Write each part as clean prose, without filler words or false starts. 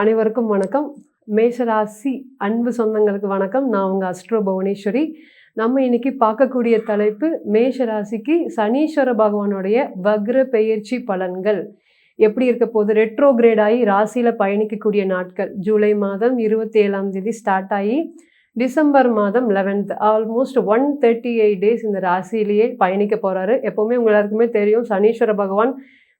அனைவருக்கும் வணக்கம். மேஷராசி அன்பு சொந்தங்களுக்கு வணக்கம். நான் உங்கள் அஸ்ட்ரோ புவனேஸ்வரி. நம்ம இன்னைக்கு பார்க்கக்கூடிய தலைப்பு மேஷராசிக்கு சனீஸ்வர பகவானுடைய வக்ர பெயர்ச்சி பலன்கள் எப்படி இருக்க போகுது. ரெட்ரோகிரேட் ஆகி ராசியில் பயணிக்கக்கூடிய நாட்கள் ஜூலை மாதம் 27ஆம் தேதி ஸ்டார்ட் ஆகி டிசம்பர் மாதம் 11th ஆல்மோஸ்ட் 138 டேஸ் இந்த ராசியிலேயே பயணிக்க போகிறாரு. எப்போவுமே உங்க எல்லாருக்குமே தெரியும் சனீஸ்வர பகவான்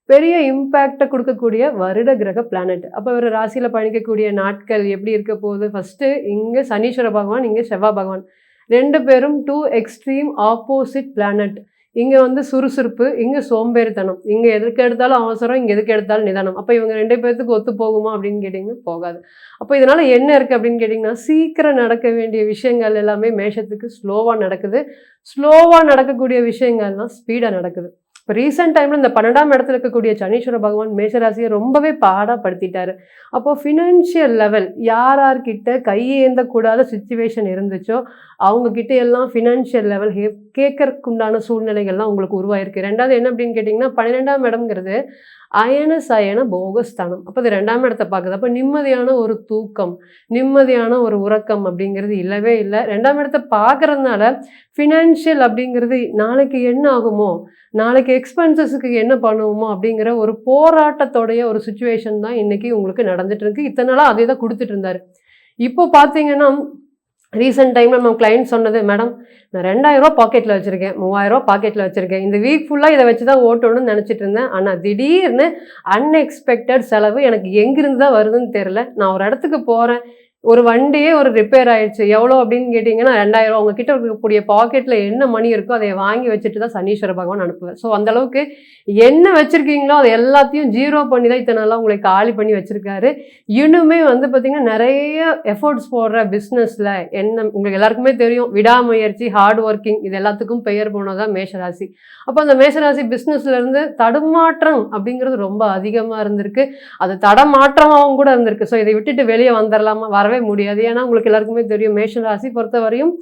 பெரிய இம்பேக்டை கொடுக்கக்கூடிய வருட கிரக பிளானட். அப்போ ஒரு ராசியில் பயணிக்கக்கூடிய நாட்கள் எப்படி இருக்க போகுது. ஃபஸ்ட்டு இங்கே சனீஸ்வர பகவான், இங்கே செவ்வாய் பகவான், ரெண்டு பேரும் டூ எக்ஸ்ட்ரீம் ஆப்போசிட் பிளானட். இங்கே வந்து சுறுசுறுப்பு, இங்கே சோம்பேறித்தனம். இங்கே எதுக்கு எடுத்தாலும் அவசரம், இங்கே எதுக்கு எடுத்தாலும் நிதானம். அப்போ இவங்க ரெண்டு பேர்த்துக்கு ஒத்து போகுமா அப்படின்னு கேட்டிங்கன்னா போகாது. அப்போ இதனால் என்ன இருக்குது அப்படின்னு கேட்டிங்கன்னா, சீக்கிரம் நடக்க வேண்டிய விஷயங்கள் எல்லாமே மேஷத்துக்கு ஸ்லோவாக நடக்குது. ஸ்லோவாக நடக்கக்கூடிய விஷயங்கள்லாம் ஸ்பீடாக நடக்குது. இப்போ ரீசெண்ட் டைமில் இந்த 12ஆம் இடத்துல இருக்கக்கூடிய சனீஸ்வர பகவான் மேஷராசியை ரொம்பவே பாடாப்படுத்திட்டாரு. அப்போது ஃபினான்ஷியல் லெவல் யார்கிட்ட கையேந்தக்கூடாத சுச்சுவேஷன் இருந்துச்சோ அவங்கக்கிட்ட எல்லாம் ஃபினான்ஷியல் லெவல் கேட்கறதுக்குண்டான சூழ்நிலைகள்லாம் உங்களுக்கு உருவாயிருக்கு. ரெண்டாவது என்ன அப்படின்னு கேட்டிங்கன்னா, 12ஆம் இடம்ங்கிறது அயன சயன போகஸ்தானம். அப்போ அது 2ஆம் இடத்தை பார்க்குது. அப்போ நிம்மதியான ஒரு தூக்கம், நிம்மதியான ஒரு உறக்கம் அப்படிங்கிறது இல்லவே இல்லை. 2ஆம் இடத்தை பார்க்குறதுனால ஃபினான்ஷியல் அப்படிங்கிறது நாளைக்கு என்ன ஆகுமோ, நாளைக்கு எக்ஸ்பென்சஸுக்கு என்ன பண்ணுவோமோ அப்படிங்கிற ஒரு போராட்டத்தோடைய ஒரு சுச்சுவேஷன் தான் இன்றைக்கி உங்களுக்கு நடந்துட்டு இருக்கு. இத்தனை நாளாக அதே தான் கொடுத்துட்டு இருந்தார். இப்போ பார்த்தீங்கன்னா ரீசெண்ட் டைமில் நம்ம கிளைண்ட் சொன்னது, மேடம் நான் 2000 ரூபா பாக்கெட்டில் வச்சுருக்கேன், 3000 ரூபா பாக்கெட்டில் வச்சுருக்கேன், இந்த வீக் ஃபுல்லாக இதை வச்சு தான் ஓட்டணும்னு நினச்சிட்டு இருந்தேன். ஆனால் திடீர்னு அன்எக்ஸ்பெக்டட் செலவு எனக்கு எங்கிருந்து தான் வருதுன்னு தெரில. நான் ஒரு இடத்துக்கு போகிறேன், ஒரு வண்டியே ஒரு ரிப்பேர் ஆயிடுச்சு. எவ்வளோ அப்படின்னு கேட்டிங்கன்னா 2000 ரூபா. உங்ககிட்ட இருக்கக்கூடிய பாக்கெட்டில் என்ன மணி இருக்கோ அதை வாங்கி வச்சுட்டு தான் சனீஸ்வர பகவான் அனுப்புவேன். ஸோ அந்தளவுக்கு என்ன வச்சுருக்கீங்களோ அதை எல்லாத்தையும் ஜீரோ பண்ணி தான் இத்தனை நாளாக உங்களை காலி பண்ணி வச்சுருக்காரு. இன்னுமே வந்து பார்த்திங்கன்னா நிறைய எஃபர்ட்ஸ் போடுற பிஸ்னஸில் என்ன உங்களுக்கு எல்லாருக்குமே தெரியும், விடாமுயற்சி, ஹார்ட் ஒர்க்கிங், இது எல்லாத்துக்கும் பெயர் போனதான் மேஷராசி. அப்போ அந்த மேஷராசி பிஸ்னஸ்லேருந்து தடுமாற்றம் அப்படிங்கிறது ரொம்ப அதிகமாக இருந்திருக்கு. அது தடமாற்றமாகவும் கூட இருந்திருக்கு. ஸோ இதை விட்டுட்டு வெளியே வந்துடலாமா, வரவே முடியாது. ஏன்னா உங்களுக்கு எல்லாருக்குமே தெரியும் மேஷராசி பொறுத்தவரையும்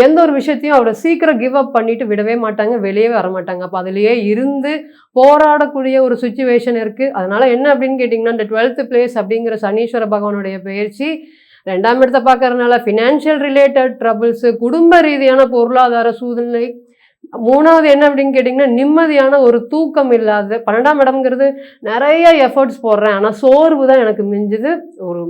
எந்த ஒரு விஷயத்தையும் அவரை சீக்கிரம் கிவ் அப் பண்ணிட்டு விடவே மாட்டாங்க, வெளியே வர மாட்டாங்க. அப்போ அதுலேயே இருந்து போராடக்கூடிய ஒரு சுச்சுவேஷன் இருக்குது. அதனால என்ன அப்படின்னு கேட்டிங்கன்னா, இந்த 12th பிளேஸ் அப்படிங்கிற சனீஸ்வர பகவானுடைய பயிற்சி 2ஆம் இடத்தை பார்க்கறதுனால ஃபினான்ஷியல் ரிலேட்டட் ட்ரபிள்ஸு, குடும்ப ரீதியான பொருளாதார சூழ்நிலை. 3வது என்ன அப்படின்னு கேட்டிங்கன்னா, நிம்மதியான ஒரு தூக்கம் இல்லாத. 12ஆம் இடம்ங்கிறது நிறைய எஃபர்ட்ஸ் போடுறேன், ஆனால் சோர்வு தான் எனக்கு மிஞ்சுது. ஒரு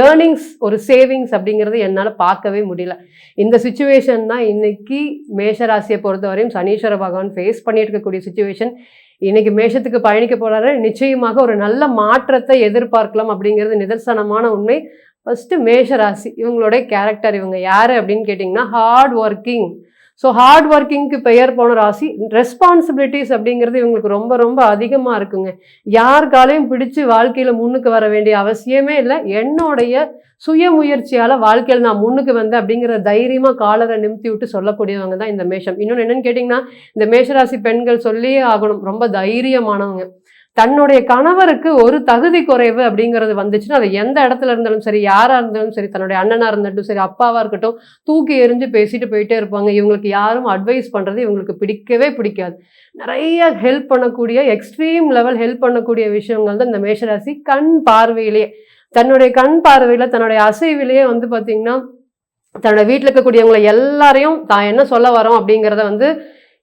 ஏர்னிங்ஸ், ஒரு சேவிங்ஸ் அப்படிங்கிறது என்னால் பார்க்கவே முடியல. இந்த சுச்சுவேஷன் தான் இன்னைக்கு மேஷராசியை பொறுத்தவரையும் சனீஸ்வர பகவான் ஃபேஸ் பண்ணிட்டு இருக்கக்கூடிய சுச்சுவேஷன். இன்னைக்கு மேஷத்துக்கு பயணிக்க போகிறாரு. நிச்சயமாக ஒரு நல்ல மாற்றத்தை எதிர்பார்க்கலாம் அப்படிங்கிறது நிதர்சனமான உண்மை. ஃபஸ்ட்டு மேஷராசி, இவங்களுடைய கேரக்டர், இவங்க யார் அப்படின்னு கேட்டிங்கன்னா ஹார்ட் ஒர்க்கிங். ஸோ ஹார்ட் ஒர்க்கிங்க்கு பெயர் போன ராசி. ரெஸ்பான்சிபிலிட்டிஸ் அப்படிங்கிறது இவங்களுக்கு ரொம்ப ரொம்ப அதிகமாக இருக்குங்க. யாருக்காலையும் பிடிச்சி வாழ்க்கையில் முன்னுக்கு வர வேண்டிய அவசியமே இல்லை. என்னுடைய சுய முயற்சியால் வாழ்க்கையில் நான் முன்னுக்கு வந்தேன் அப்படிங்கிற தைரியமாக காலரை நிமித்தி விட்டு சொல்லக்கூடியவங்க தான் இந்த மேஷம். இன்னொன்று என்னென்னு கேட்டிங்கன்னா, இந்த மேஷராசி பெண்கள் சொல்லியே ஆகணும், ரொம்ப தைரியமானவங்க. தன்னுடைய கணவருக்கு ஒரு தகுதி குறைவு அப்படிங்கிறது வந்துச்சுன்னா, அது எந்த இடத்துல இருந்தாலும் சரி, யாராக இருந்தாலும் சரி, தன்னுடைய அண்ணனாக இருந்துட்டும் சரி, அப்பாவாக இருக்கட்டும், தூக்கி எறிஞ்சு பேசிட்டு போயிட்டே இருப்பாங்க. இவங்களுக்கு யாரும் அட்வைஸ் பண்ணுறது இவங்களுக்கு பிடிக்கவே பிடிக்காது. நிறைய ஹெல்ப் பண்ணக்கூடிய, எக்ஸ்ட்ரீம் லெவல் ஹெல்ப் பண்ணக்கூடிய விஷயங்கள் தான் இந்த மேஷராசி. கண் பார்வையிலேயே, தன்னுடைய கண் பார்வையில், தன்னுடைய அசைவிலேயே வந்து பார்த்திங்கன்னா தன்னோட வீட்டில் இருக்கக்கூடியவங்களை எல்லாரையும் தான் என்ன சொல்ல வரோம் அப்படிங்கிறத வந்து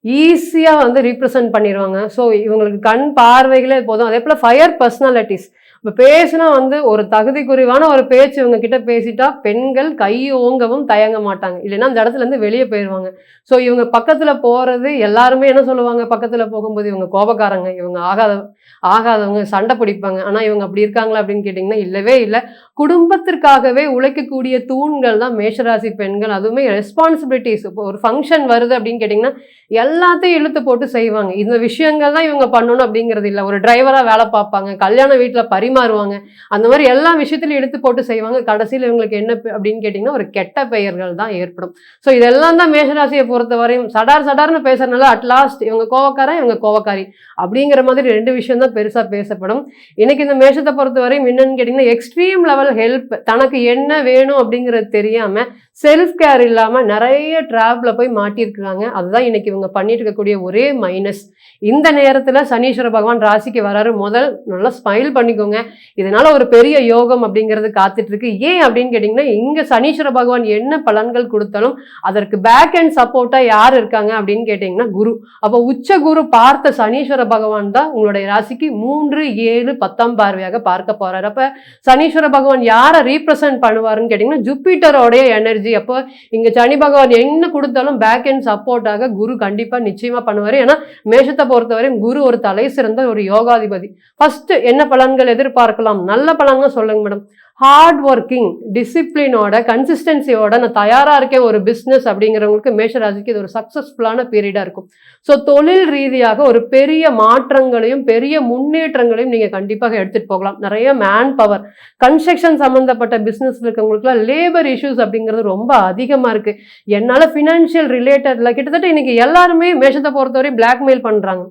ஈஸியாக வந்து ரீப்ரசன்ட் பண்ணிடுவாங்க. ஸோ இவங்களுக்கு கண் பார்வைகளே போதும். அதே போல் ஃபயர் பர்சனாலிட்டிஸ். இப்போ பேசுனா வந்து ஒரு தகுதி குறைவான ஒரு பேச்சு இவங்க கிட்ட பேசிட்டா பெண்கள் கை ஓங்கவும் தயங்க மாட்டாங்க, இல்லைன்னா அந்த இடத்துலேருந்து வெளியே போயிடுவாங்க. ஸோ இவங்க பக்கத்தில் போகிறது எல்லாருமே என்ன சொல்லுவாங்க, பக்கத்தில் போகும்போது இவங்க கோபக்காரங்க, இவங்க ஆகாதவங்க, சண்டை பிடிப்பாங்க. ஆனால் இவங்க அப்படி இருக்காங்களா அப்படின்னு கேட்டிங்கன்னா இல்லவே இல்லை. குடும்பத்திற்காகவே உழைக்கக்கூடிய தூண்கள் தான் மேஷராசி பெண்கள். அதுவுமே ரெஸ்பான்சிபிலிட்டிஸ். இப்போ ஒரு ஃபங்க்ஷன் வருது அப்படின்னு கேட்டிங்கன்னா எல்லாத்தையும் இழுத்து போட்டு செய்வாங்க. இந்த விஷயங்கள் தான் இவங்க பண்ணணும் அப்படிங்கிறது இல்லை. ஒரு டிரைவராக வேலை பார்ப்பாங்க, கல்யாண வீட்டில் பரிமாறுவாங்க, அந்த மாதிரி எல்லா விஷயத்திலையும் இழுத்து போட்டு செய்வாங்க. கடைசியில் இவங்களுக்கு என்ன அப்படின்னு கேட்டிங்கன்னா ஒரு கெட்ட பெயர்கள் தான் ஏற்படும். ஸோ இதெல்லாம் தான் மேஷராசியை பொறுத்தவரையும் சடார்னு பேசுறதுனால அட்லாஸ்ட் இவங்க கோவக்காரன், இவங்க கோவக்காரி அப்படிங்கிற மாதிரி ரெண்டு விஷயம் தான் பெருசாக பேசப்படும். இன்னைக்கு இந்த மேஷத்தை பொறுத்தவரையும் என்னன்னு கேட்டிங்கன்னா, எக்ஸ்ட்ரீம் லெவல் ஹெல்ப். தனக்கு என்ன வேணும் அப்படிங்கிறது தெரியாமல், செல்ஃப் கேர் இல்லாமல் நிறைய ட்ராப்பில் போய் மாட்டியிருக்கிறாங்க. அதுதான் இன்னைக்கு இவங்க பண்ணிட்டு இருக்கக்கூடிய ஒரே மைனஸ். இந்த நேரத்தில் சனீஸ்வர பகவான் ராசிக்கு வராரு. முதல் நல்லா ஸ்மைல் பண்ணிக்கோங்க. இதனால ஒரு பெரிய யோகம் அப்படிங்கிறது காத்துட்டு இருக்கு. ஏன் அப்படின்னு கேட்டீங்கன்னா, இங்க சனீஸ்வர பகவான் என்ன பலன்கள் கொடுத்தாலும் அதற்கு பேக் அண்ட் சப்போர்ட்டா யார் இருக்காங்க அப்படின்னு கேட்டீங்கன்னா குரு. அப்போ உச்ச குரு பார்த்த சனீஸ்வர பகவான் தான் உங்களுடைய ராசிக்கு 3, 7, 10ஆம் பார்வையாக பார்க்க போறாரு. அப்ப சனீஸ்வர பகவான் யாரை ரீப்ரசென்ட் பண்ணுவாருன்னு கேட்டீங்கன்னா ஜூபிட்டரோடைய எனர்ஜி. அப்போ இங்க சனி பகவான் என்ன கொடுத்தாலும் பேக் அண்ட் சப்போர்ட்டாக குரு கண்டிப்பா நிச்சயமா பண்ணுவாரு. ஏன்னா மேஷத்தை பொறுத்தவரை குரு ஒரு தலை சிறந்த ஒரு யோகாதிபதி. ஃபர்ஸ்ட் என்ன பலன்கள் எதிர்பார்க்கலாம்? நல்ல பலன்கள் சொல்லுங்க மேடம். ஹார்ட் ஒர்க்கிங், டிசிப்ளினோட, கன்சிஸ்டன்சியோட நான் தயாரா இருக்கேன் ஒரு பிஸ்னஸ் அப்படிங்கிறவங்களுக்கு மேஷராசிக்கு இது ஒரு சக்சஸ்ஃபுல்லான பீரியடா இருக்கும். ஸோ தொழில் ரீதியாக ஒரு பெரிய மாற்றங்களையும் பெரிய முன்னேற்றங்களையும் நீங்க கண்டிப்பாக எடுத்துட்டு போகலாம். நிறைய மேன் பவர், கன்ஸ்ட்ரக்ஷன் சம்பந்தப்பட்ட பிசினஸ்ல இருக்கவங்களுக்குலாம் லேபர் இஷ்யூஸ் அப்படிங்கிறது ரொம்ப அதிகமா இருக்கு. என்னால பினான்சியல் ரிலேட்டட்ல கிட்டத்தட்ட இன்னைக்கு எல்லாருமே மேஷத்தை பொறுத்தவரை பிளாக்மெயில் பண்றாங்க.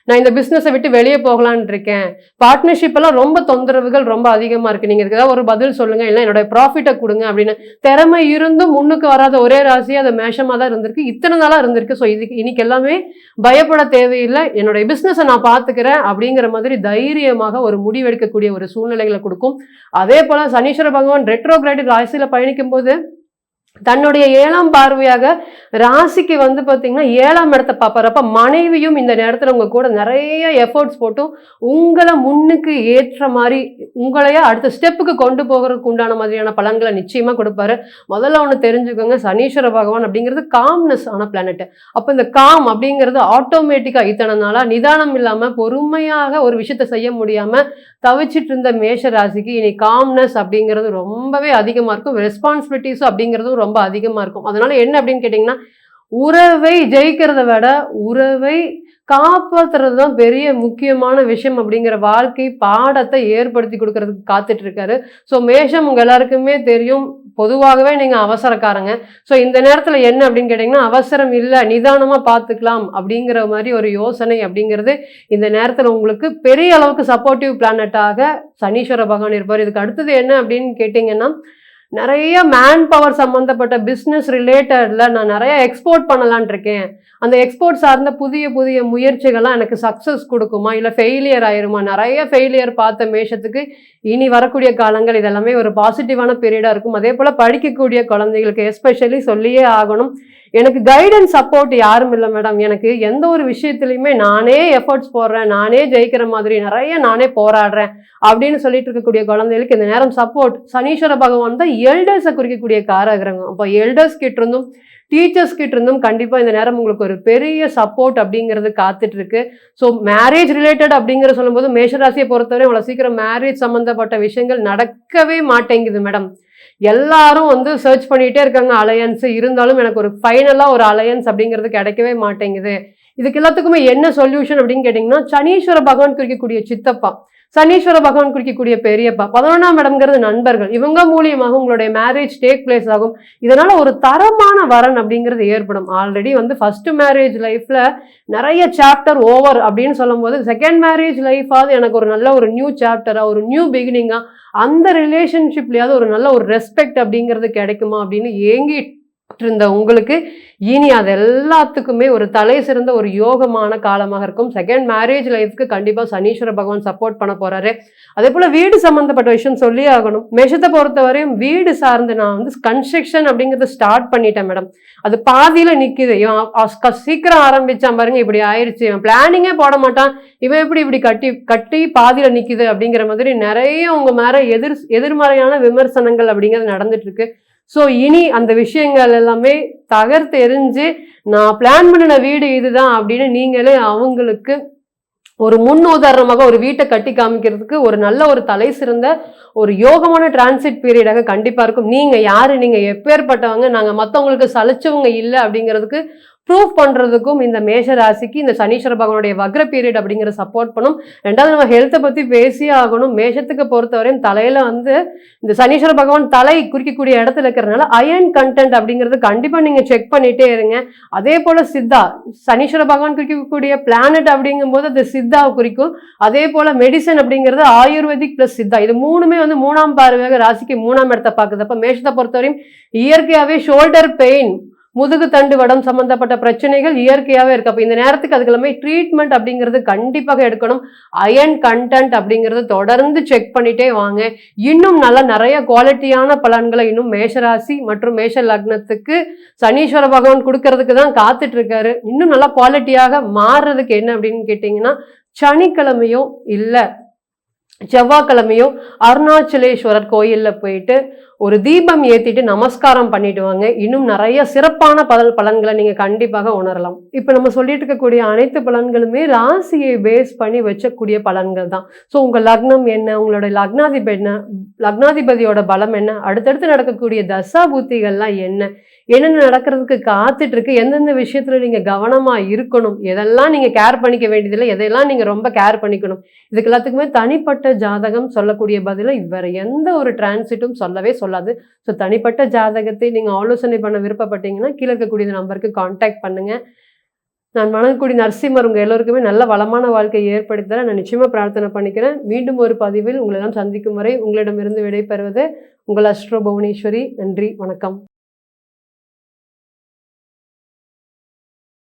நான் இந்த பிசினஸை விட்டு வெளியே போகலான்னு இருக்கேன், பார்ட்னர்ஷிப் எல்லாம் ரொம்ப தொந்தரவுகள் ரொம்ப அதிகமா இருக்கு, நீங்க இதுக்கு ஏதாவது ஒரு பதில் சொல்லுங்க, இல்லை என்னோட ப்ராஃபிட்டை கொடுங்க அப்படின்னு. திறமை இருந்தும் முன்னுக்கு வராத ஒரே ராசி அது மேஷமா தான் இருந்திருக்கு, இத்தனை நாளா இருந்திருக்கு. ஸோ இதுக்கு இன்னைக்கு எல்லாமே பயப்பட தேவையில்லை, என்னுடைய பிசினஸை நான் பார்த்துக்கிறேன் அப்படிங்கிற மாதிரி தைரியமாக ஒரு முடிவெடுக்கக்கூடிய ஒரு சூழ்நிலைகளை கொடுக்கும். அதே போல சனீஸ்வர பகவான் ரெட்ரோகிரேடிக் ராசியில பயணிக்கும் போது தன்னுடைய 7ஆம் பார்வையாக ராசிக்கு வந்து பார்த்தீங்கன்னா 7ஆம் இடத்தை பார்ப்பறப்ப மனைவியும் இந்த நேரத்தில் உங்க கூட நிறைய எஃபர்ட்ஸ் போட்டும் உங்களை முன்னுக்கு ஏற்ற மாதிரி உங்களையே அடுத்த ஸ்டெப்புக்கு கொண்டு போகிறதுக்கு உண்டான மாதிரியான பலன்களை நிச்சயமா கொடுப்பாரு. முதல்ல ஒன்று தெரிஞ்சுக்கோங்க, சனீஸ்வர பகவான் அப்படிங்கிறது காம்னஸ் ஆன பிளானட். அப்போ இந்த காம் அப்படிங்கிறது ஆட்டோமேட்டிக்கா இத்தனை நாளா நிதானம் இல்லாம பொறுமையாக ஒரு விஷயத்த செய்ய முடியாம தவிச்சிட்டு இருந்த மேஷ ராசிக்கு இனி காம்னஸ் அப்படிங்கிறது ரொம்பவே அதிகமா இருக்கும், ரெஸ்பான்சிபிலிட்டிஸும் அப்படிங்கிறதும் ரொம்ப அதிகமா இருக்கும். அதனால என்ன அப்படின்னு கேட்டீங்கன்னா, உறவை ஜெயிக்கிறத விட உறவை காப்பாத்துறது தான் பெரிய முக்கியமான விஷயம் அப்படிங்கிற வாழ்க்கை பாடத்தை ஏற்படுத்தி கொடுக்கறதுக்கு காத்துட்டு இருக்காரு. ஸோ மேஷம் உங்க எல்லாருக்குமே தெரியும், பொதுவாகவே நீங்க அவசரக்காரங்க. ஸோ இந்த நேரத்துல என்ன அப்படின்னு கேட்டீங்கன்னா, அவசரம் இல்லை, நிதானமா பார்த்துக்கலாம் அப்படிங்கிற மாதிரி ஒரு யோசனை அப்படிங்கிறது இந்த நேரத்துல உங்களுக்கு பெரிய அளவுக்கு சப்போர்ட்டிவ் பிளானட்டாக சனீஸ்வர பகவான் இருப்பார். இதுக்கு அடுத்தது என்ன அப்படின்னு கேட்டீங்கன்னா, நிறைய மேன் பவர் சம்பந்தப்பட்ட பிஸ்னஸ் ரிலேட்டட்ல நான் நிறைய எக்ஸ்போர்ட் பண்ணலான் இருக்கேன். அந்த எக்ஸ்போர்ட் சார்ந்த புதிய புதிய முயற்சிகள்லாம் எனக்கு சக்ஸஸ் கொடுக்குமா, இல்லை ஃபெயிலியர் ஆயிருமா? நிறைய ஃபெயிலியர் பார்த்த மேஷத்துக்கு இனி வரக்கூடிய காலங்கள் இதெல்லாமே ஒரு பாசிட்டிவான பீரியடா இருக்கும். அதே போல படிக்கக்கூடிய குழந்தைகளுக்கு எஸ்பெஷலி சொல்லியே ஆகணும், எனக்கு கைடன்ஸ் சப்போர்ட் யாரும் இல்லை மேடம், எனக்கு எந்த ஒரு விஷயத்துலையுமே நானே எஃபர்ட்ஸ் போடுறேன், நானே ஜெயிக்கிற மாதிரி நிறைய நானே போராடுறேன் அப்படின்னு சொல்லிட்டு இருக்கக்கூடிய குழந்தைகளுக்கு இந்த நேரம் சப்போர்ட். சனீஸ்வர பகவான் தான் எல்டர்ஸை குறிக்கக்கூடிய காரகிரகம். அப்போ எல்டர்ஸ் கிட்ட இருந்தும் டீச்சர்ஸ் கிட்ட இருந்தும் கண்டிப்பா இந்த நேரம் உங்களுக்கு ஒரு பெரிய சப்போர்ட் அப்படிங்கிறது காத்துட்டு இருக்கு. ஸோ மேரேஜ் ரிலேட்டட் அப்படிங்கிற சொல்லும்போது மேஷராசியை பொறுத்தவரை அவ்வளோ சீக்கிரம் மேரேஜ் சம்பந்தப்பட்ட விஷயங்கள் நடக்கவே மாட்டேங்குது மேடம். எல்லாரும் வந்து சர்ச் பண்ணிட்டே இருக்காங்க அலையன்ஸ், இருந்தாலும் எனக்கு ஒரு ஃபைனலா ஒரு அலையன்ஸ் அப்படிங்கிறது கிடைக்கவே மாட்டேங்குது. இதுக்கு எல்லாத்துக்குமே என்ன சொல்யூஷன் அப்படின்னு கேட்டீங்கன்னா, சனீஸ்வர பகவான் குறிக்கக்கூடிய சித்தப்பா, சனீஸ்வர பகவான் குறிக்கக்கூடிய பெரியப்பா, 11ஆம் இடம்ங்கிறது நண்பர்கள், இவங்க மூலியமாக உங்களுடைய மேரேஜ் டேக் பிளேஸ் ஆகும். இதனால ஒரு தரமான வரன் அப்படிங்கிறது ஏற்படும். ஆல்ரெடி வந்து ஃபர்ஸ்ட் மேரேஜ் லைஃப்ல நிறைய சாப்டர் ஓவர் அப்படின்னு சொல்லும் போது செகண்ட் மேரேஜ் லைஃபாவது எனக்கு ஒரு நல்ல ஒரு நியூ சாப்டரா, ஒரு நியூ பிகினிங்கா, அந்த ரிலேஷன்ஷிப்லயாவது ஒரு நல்ல ஒரு ரெஸ்பெக்ட் அப்படிங்கிறது கிடைக்குமா அப்படின்னு ஏங்கிட்டு இருந்த உங்களுக்கு இனி அது எல்லாத்துக்குமே ஒரு தலை சிறந்த ஒரு யோகமான காலமாக இருக்கும். செகண்ட் மேரேஜ் லைஃப்க்கு கண்டிப்பா சனீஸ்வர பகவான் சப்போர்ட் பண்ண போறாரு. அதே போல வீடு சம்பந்தப்பட்ட விஷயம் சொல்லி ஆகணும். மேஷத்தை பொறுத்தவரையும் வீடு சார்ந்து நான் வந்து கன்ஸ்ட்ரக்ஷன் அப்படிங்கறத ஸ்டார்ட் பண்ணிட்டேன் மேடம், அது பாதியில நிக்குது. சீக்கிரம் ஆரம்பிச்சான் பாருங்க, இப்படி ஆயிடுச்சு, இவன் பிளானிங்கே போட மாட்டான், இவன் எப்படி இப்படி கட்டி பாதியில நிக்குது அப்படிங்கிற மாதிரி நிறைய உங்க மேல எதிர்மறையான விமர்சனங்கள் அப்படிங்கிறது நடந்துட்டு இருக்கு. ஸோ இனி அந்த விஷயங்கள் எல்லாமே தகர்த்து எரிஞ்சு நான் பிளான் பண்ணின வீடு இதுதான் அப்படின்னு நீங்களே அவங்களுக்கு ஒரு முன் உதாரணமாக ஒரு வீட்டை கட்டி காமிக்கிறதுக்கு ஒரு நல்ல ஒரு தலை சிறந்த ஒரு யோகமான டிரான்சிட் பீரியடாக கண்டிப்பா இருக்கும். நீங்க யாரு, நீங்க எப்பேற்பட்டவங்க, நாங்க மற்றவங்களுக்கு சலிச்சவங்க இல்லை அப்படிங்கிறதுக்கு ப்ரூவ் பண்றதுக்கும் இந்த மேஷ ராசிக்கு இந்த சனீஸ்வர பகவானுடைய வக்ர பீரியட் அப்படிங்கிற சப்போர்ட் பண்ணும். ரெண்டாவது நம்ம ஹெல்த்தை பத்தி பேசியே ஆகணும். மேஷத்துக்கு பொறுத்தவரையும் தலையில வந்து இந்த சனீஸ்வர பகவான் தலை குறிக்கக்கூடிய இடத்துல இருக்கிறதுனால அயன் கண்டென்ட் அப்படிங்கிறது கண்டிப்பா நீங்க செக் பண்ணிட்டே இருங்க. அதே போல சித்தா, சனீஸ்வர பகவான் குறிக்கக்கூடிய பிளானட் அப்படிங்கும் போது அது சித்தாவை குறிக்கும். அதே போல மெடிசன் அப்படிங்கிறது ஆயுர்வேதிக் பிளஸ் சித்தா, இது மூணுமே வந்து 3ஆம் பார்வையாக ராசிக்கு 3ஆம் இடத்தை பார்க்குது. அப்ப மேஷத்தை பொறுத்தவரையும் இயற்கையாவே ஷோல்டர் பெயின், முதுகு தண்டு வடம் சம்பந்தப்பட்ட பிரச்சனைகள் இயற்கையாகவே இருக்குது. அப்போ இந்த நேரத்துக்கு அதுக்கெல்லாமே ட்ரீட்மெண்ட் அப்படிங்கிறது கண்டிப்பாக எடுக்கணும். அயன் கண்டென்ட் அப்படிங்கிறது தொடர்ந்து செக் பண்ணிட்டே வாங்க. இன்னும் நல்லா நிறைய குவாலிட்டியான பலன்களை இன்னும் மேஷராசி மற்றும் மேஷ லக்னத்துக்கு சனீஸ்வர பகவான் கொடுக்கறதுக்கு தான் காத்துட்டு இருக்காரு. இன்னும் நல்லா குவாலிட்டியாக மாறுறதுக்கு என்ன அப்படின்னு கேட்டிங்கன்னா, சனிக்கிழமையோ இல்லை செவ்வாய்க்கிழமையோ அருணாச்சலேஸ்வரர் கோயிலில் போயிட்டு ஒரு தீபம் ஏற்றிட்டு நமஸ்காரம் பண்ணிட்டு வாங்க. இன்னும் நிறைய சிறப்பான பலன்களை நீங்கள் கண்டிப்பாக உணரலாம். இப்போ நம்ம சொல்லிட்டு இருக்கக்கூடிய அனைத்து பலன்களுமே ராசியை பேஸ் பண்ணி வச்சக்கூடிய பலன்கள் தான். ஸோ உங்கள் லக்னம் என்ன, உங்களோட லக்னாதிபதியோட பலம் என்ன, அடுத்தடுத்து நடக்கக்கூடிய தசா புத்திகள்லாம் என்னென்ன நடக்கிறதுக்கு காத்துட்டு இருக்கு, எந்தெந்த விஷயத்துல நீங்க கவனமா இருக்கணும், எதெல்லாம் நீங்க கேர் பண்ணிக்க வேண்டியதில்லை, எதையெல்லாம் நீங்க ரொம்ப கேர் பண்ணிக்கணும், இதுக்கு எல்லாத்துக்குமே தனிப்பட்ட ஜாதகம் சொல்லக்கூடிய பதில வேற எந்த ஒரு டிரான்சிட்டும் சொல்லவே சொல்லாது. ஸோ தனிப்பட்ட ஜாதகத்தை நீங்க ஆலோசனை பண்ண விருப்பப்பட்டீங்கன்னா கீழே இருக்கக்கூடிய நம்பருக்கு கான்டாக்ட் பண்ணுங்க. நான் வணங்கக்கூடிய நரசிம்மர் உங்க எல்லோருக்குமே நல்ல வளமான வாழ்க்கையை ஏற்படுத்த நான் நிச்சயமா பிரார்த்தனை பண்ணிக்கிறேன். மீண்டும் ஒரு பதிவில் உங்களெல்லாம் சந்திக்கும் வரை உங்களிடமிருந்து விடைபெறுவது உங்கள் அஸ்ட்ரோ புவனேஸ்வரி. நன்றி, வணக்கம்.